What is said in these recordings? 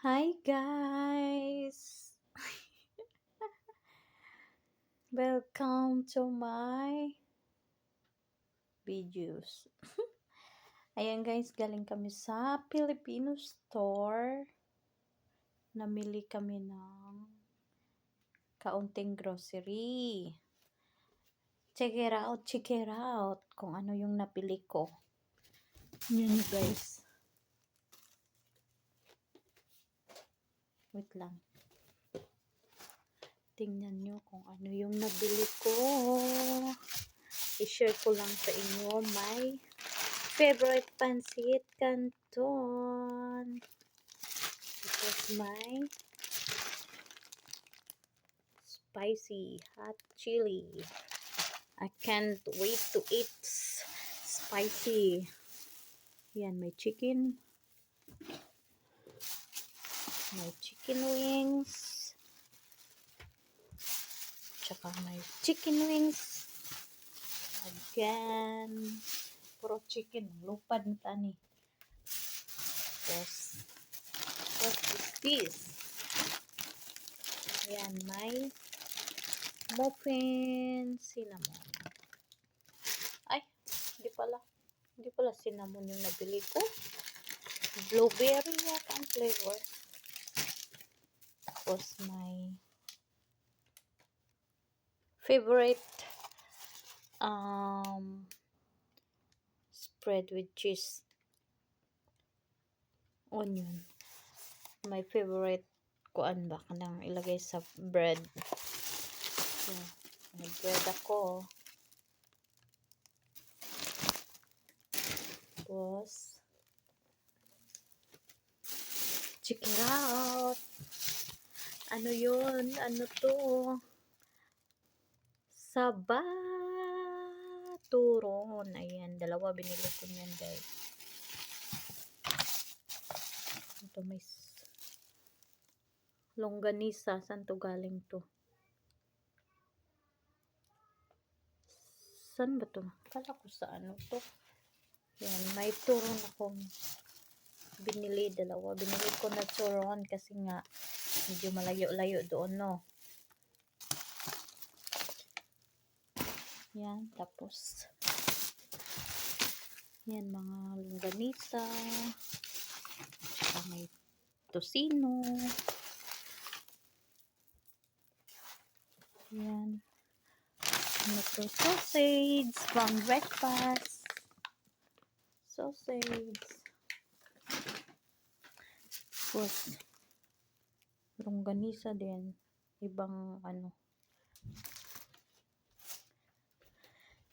Hi guys! Welcome to my videos. Ayan guys, galing kami sa Filipino store. Namili kami ng kaunting grocery. Check it out kung ano yung napili ko. Yan guys. Wait lang. Tingnan nyo kung ano yung nabili ko. I-share ko lang sa inyo my favorite pancit canton. This is my spicy hot chili. I can't wait to eat spicy. Yan, may chicken. May chicken wings. Tsaka may chicken wings. Again. Puro chicken. Lupad na tani. Yes. What is this? Ayan, may muffin cinnamon. Ay, hindi pala cinnamon yung nabili ko. Blueberry yata ang flavor. Tapos my favorite spread with cheese. Onion. My favorite kuan ba kanang ilagay sa bread. So, nag-bread ako. Tapos check it out. Ano yun? Ano to? Saba turon. Ayan, dalawa binili ko niyan guys. Ito may longganisa. Saan to galing to? Saan ba to? Kala ko sa ano to. Yan, may turon akong binili. Dalawa. Binili ko na turon kasi nga medyo malayo-layo doon, no? Yan, tapos yan, mga longganisa. Tsaka may tosino. Yan. Ano to? Sausage from breakfast. Sausage. Tapos longganisa din. Ibang ano.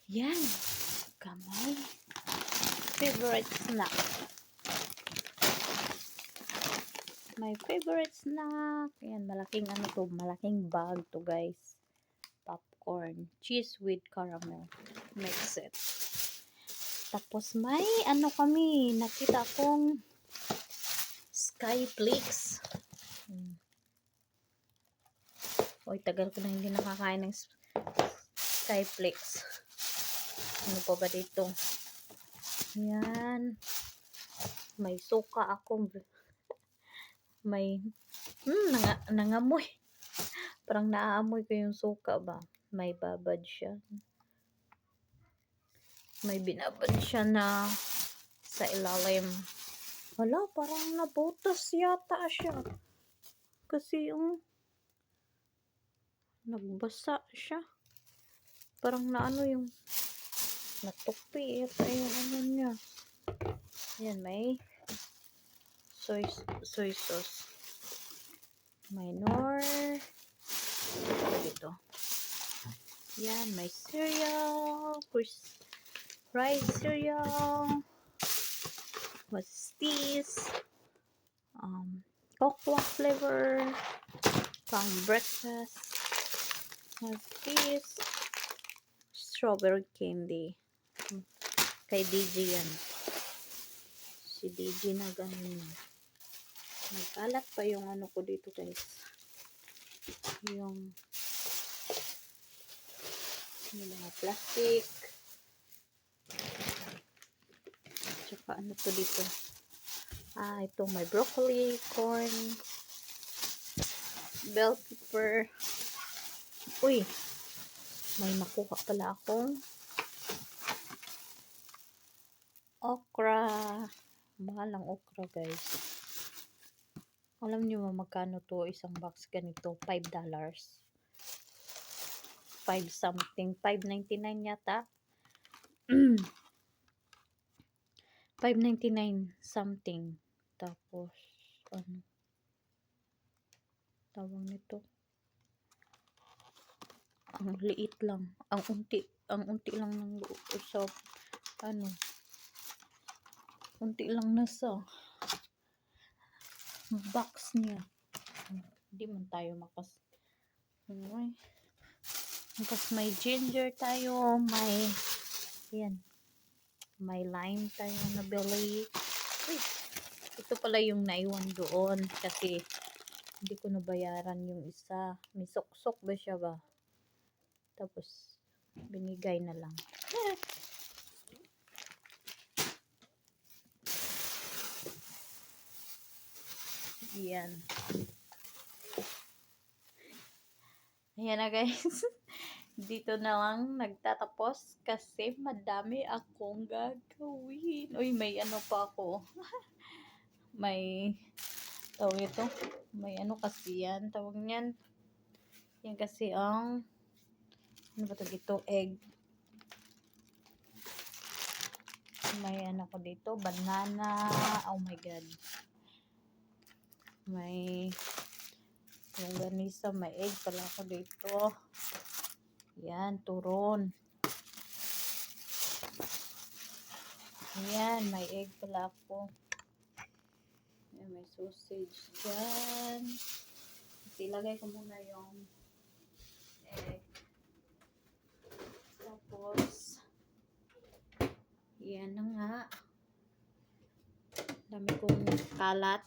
Yan. Kamay. Favorite snack. My favorite snack. Yan, malaking ano to. Malaking bag to guys. Popcorn. Cheese with caramel. Mix it. Tapos may ano kami. Nakita akong Skyflakes. Oy, tagal ko na hindi nakakain ng Skyflakes. Ano pa ba dito? Yan. May suka akong may nangamoy. Parang naaamoy ko yung suka ba. May babad siya. May binabad siya na sa ilalim. Wala, parang nabutas yata siya. Kasi yung nagbasa siya. Parang naano yung natupi. Ito yung ano niya. Yan, may soy sauce. May nor. Dito. Yan, may cereal. Rice cereal. What's this? Cocoa flavor. Pang breakfast. What's this? Strawberry candy. Kay DJ yan. Si DJ na ganun. Nagkalat pa yung ano ko dito guys. Yung mga plastic. Tsaka ano to dito. Ito may broccoli, corn, bell pepper. Uy, may nakuha pala akong okra. Mahal ang okra, guys. Alam niyo ba magkano to isang box ganito? $5. 5 something. 5.99 yata. 5.99 something. Tapos, ano? Tawag nito. Ang liit lang. Ang unti lang ng sa, ano, unti lang nasa box niya. Hindi man tayo makas. Ay. Tapos may ginger tayo, yan, may lime tayo na nabili. Uy, ito pala yung naiwan doon kasi hindi ko nabayaran yung isa. May sok-sok ba siya ba? Tapos binigay na lang. Yan. Ayan na, guys. Dito na lang nagtatapos kasi madami akong gagawin. Uy, may ano pa ako. May tawag ito. May ano kasi yan. Tawag niyan. Yan kasi ang ano ba ito? Egg. May ano ko dito. Banana. Oh my God. May longganisa. May egg pala ako dito. Yan. Turon. Yan. May egg pala ako. Yan. May sausage dyan. Ilagay ko muna yung egg. Tapos, yan na nga. Dami kong kalat.